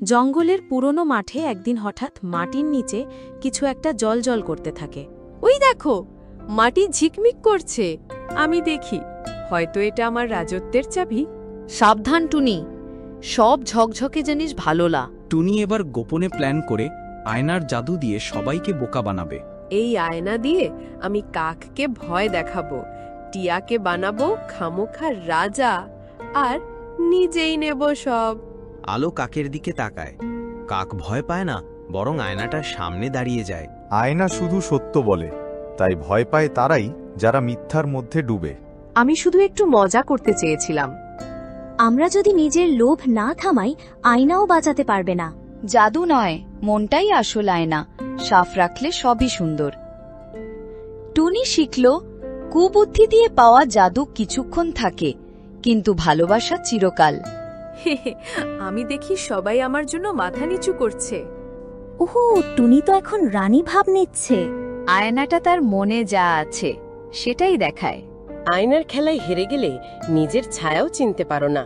জঙ্গলের পুরনো মাঠে একদিন হঠাৎ মাটির নিচে কিছু একটা জলজল করতে থাকে। ওই দেখো, মাটি ঝিকমিক করছে। আমি দেখি, হয়তো এটা আমার রাজত্বের চাবি। সাবধান টুনি, সব ঝকঝকে জিনিস ভালো না। টুনি এবার গোপনে প্ল্যান করে আয়নার জাদু দিয়ে সবাইকে বোকা বানাবে। এই আয়না দিয়ে আমি কাককে ভয় দেখাবো, টিয়াকে বানাবো খামোখার রাজা, আর নিজেই নেব সব। আলো কাকের দিকে তাকায়। কাক ভয় পায় না, বরং আয়নাটার সামনে দাঁড়িয়ে যায়। আয়না শুধু সত্য বলে, তাই ভয় পায় তারাই যারা মিথ্যার মধ্যে ডুবে। আমি শুধু একটু মজা করতে চেয়েছিলাম। আমরা যদি নিজের লোভ না থামাই, আয়নাও বাঁচাতে পারবে না। জাদু নয়, মনটাই আসল আয়না। সাফ রাখলে সবই সুন্দর। টুনি শিখল, কুবুদ্ধি দিয়ে পাওয়া জাদু কিছুক্ষণ থাকে, কিন্তু ভালোবাসা চিরকাল। আমি দেখি সবাই আমার জন্য মাথা নিচু করছে। ওহো, টুনি তো এখন রানী ভাব নিচ্ছে। আয়নাটা তার মনে যা আছে সেটাই দেখায়। আয়নার খেলায় হেরে গেলে নিজের ছায়াও চিনতে পারো না।